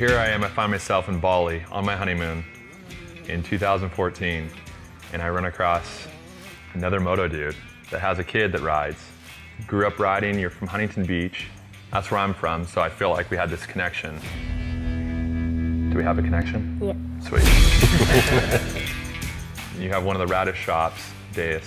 here I am, I find myself in Bali on my honeymoon in 2014, and I run across another moto dude that has a kid that rides. Grew up riding, you're from Huntington Beach. That's where I'm from, so I feel like we had this connection. Do we have a connection? Yeah. Sweet. You have one of the raddest shops, Deus.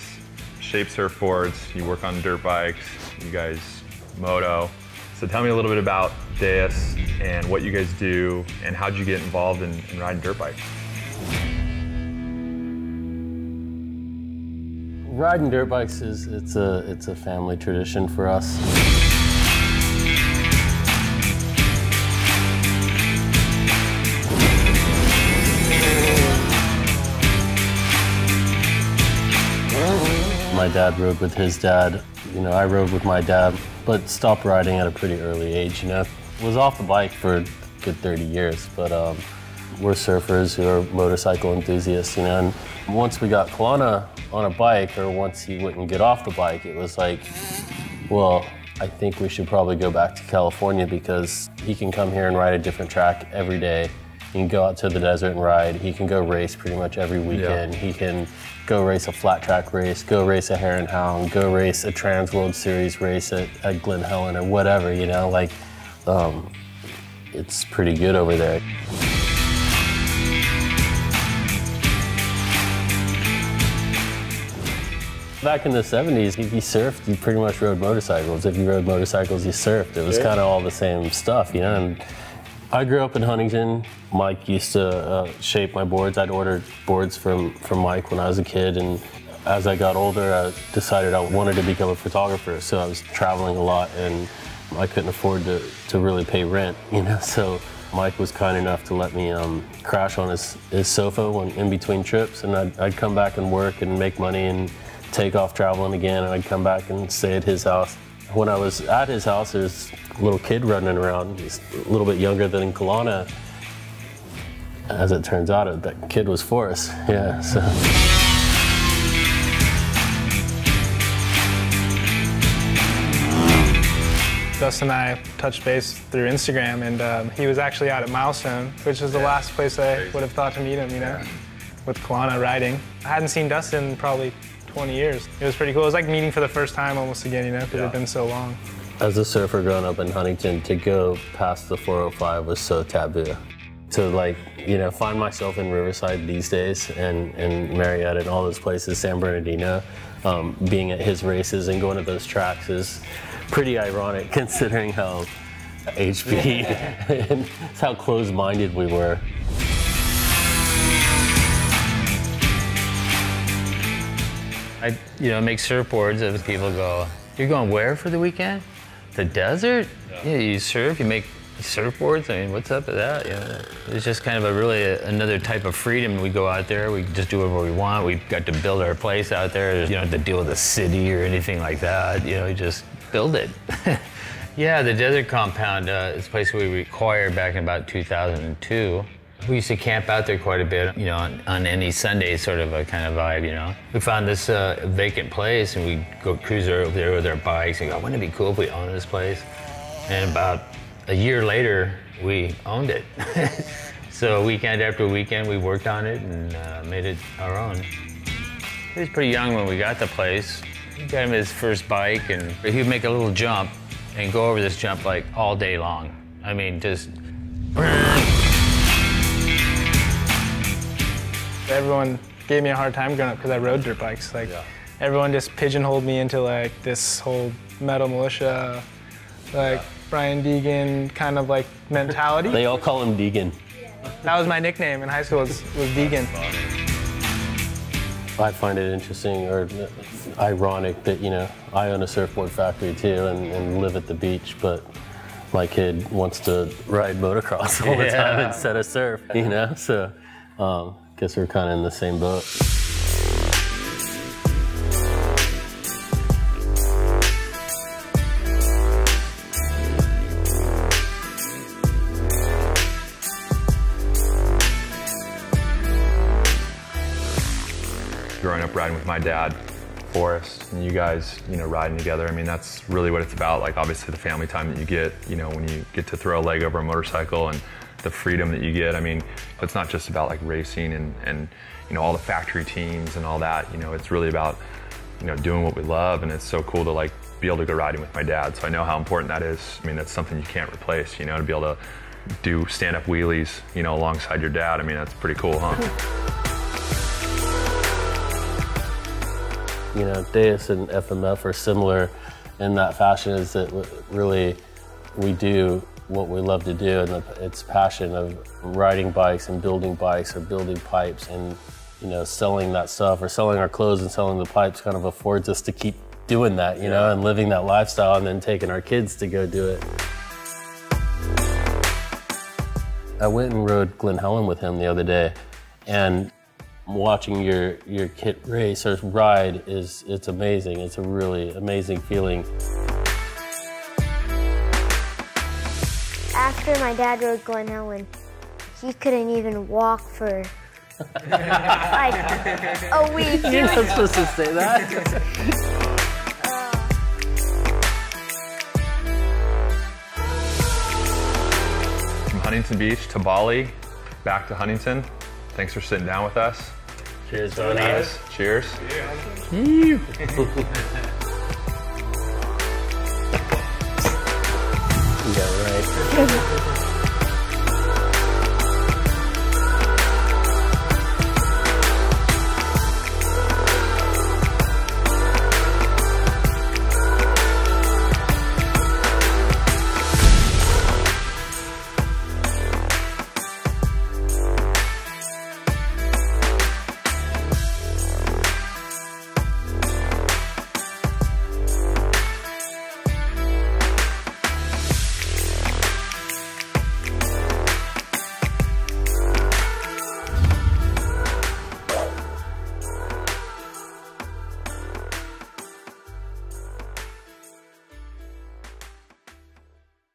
Shape surfboards, you work on dirt bikes, you guys moto. So tell me a little bit about Deus and what you guys do and how'd you get involved in riding dirt bikes? Riding dirt bikes it's a family tradition for us. My dad rode with his dad. You know, I rode with my dad, but stopped riding at a pretty early age, you know. Was off the bike for a good 30 years, but we're surfers who are motorcycle enthusiasts, you know. And once we got Kalana on a bike, or once he wouldn't get off the bike, it was like, well, I think we should probably go back to California because he can come here and ride a different track every day. He can go out to the desert and ride. He can go race pretty much every weekend. Yeah. He can go race a flat track race, go race a Hare and Hound, go race a TransWorld Series race at Glen Helen or whatever, you know, like, it's pretty good over there. Back in the 70s, if you surfed, you pretty much rode motorcycles. If you rode motorcycles, you surfed. It was kind of all the same stuff, you know. And I grew up in Huntington. Mike used to shape my boards. I'd ordered boards from Mike when I was a kid, and as I got older, I decided I wanted to become a photographer. So I was traveling a lot, and I couldn't afford to really pay rent, you know. So Mike was kind enough to let me crash on his sofa in between trips, and I'd come back and work and make money and take off traveling again, and I'd come back and stay at his house. When I was at his house, there's a little kid running around. He's a little bit younger than Kalana. As it turns out, that kid was Forrest. Yeah, so. Dustin and I touched base through Instagram, and he was actually out at Milestone, which is the last place I would have thought to meet him, you know, with Kalana riding. I hadn't seen Dustin in probably 20 years. It was pretty cool. It was like meeting for the first time almost again, you know, because it had been so long. As a surfer growing up in Huntington, to go past the 405 was so taboo. To, like, you know, find myself in Riverside these days and Marietta and all those places, San Bernardino, being at his races and going to those tracks is pretty ironic considering how HP and how closed-minded we were. I, you know, make surfboards and people go, "You're going where for the weekend? The desert? Yeah, you surf, you make surfboards? I mean, what's up with that?" You know, it's just kind of another type of freedom. We go out there, we just do whatever we want. We got to build our place out there. You don't have to deal with the city or anything like that. You know, you just build it. Yeah, the desert compound is a place we acquired back in about 2002. We used to camp out there quite a bit, you know, on any Sunday sort of a kind of vibe, you know. We found this vacant place, and we'd go cruise over there with our bikes and go, wouldn't it be cool if we owned this place? And about a year later, we owned it. So weekend after weekend, we worked on it and made it our own. He was pretty young when we got the place. We got him his first bike, and he'd make a little jump and go over this jump like all day long. I mean, just... Everyone gave me a hard time growing up because I rode dirt bikes. Like, everyone just pigeonholed me into like this whole metal militia, like Brian Deegan kind of like mentality. They all call him Deegan. That was my nickname in high school, was Deegan. I find it interesting or ironic that, you know, I own a surfboard factory too and live at the beach, but my kid wants to ride motocross all the time instead of surf, you know? So. Guess we're kind of in the same boat. Growing up riding with my dad, Forrest, and you guys, you know, riding together, I mean, that's really what it's about. Like, obviously the family time that you get, you know, when you get to throw a leg over a motorcycle and the freedom that you get. I mean, it's not just about like racing and you know, all the factory teams and all that. You know, it's really about, you know, doing what we love, and it's so cool to like be able to go riding with my dad. So I know how important that is. I mean, that's something you can't replace, you know, to be able to do stand-up wheelies, you know, alongside your dad. I mean, that's pretty cool, huh? You know, Deus and FMF are similar in that fashion, is that really we do what we love to do, and it's passion of riding bikes and building bikes or building pipes, and you know, selling that stuff or selling our clothes and selling the pipes kind of affords us to keep doing that, you know, and living that lifestyle, and then taking our kids to go do it. I went and rode Glen Helen with him the other day, and watching your kid race or ride it's amazing. It's a really amazing feeling. After my dad rode Glen Helen, he couldn't even walk for like a week. You're not supposed to say that. From Huntington Beach to Bali, back to Huntington. Thanks for sitting down with us. Cheers, buddy. Cheers. You got it right.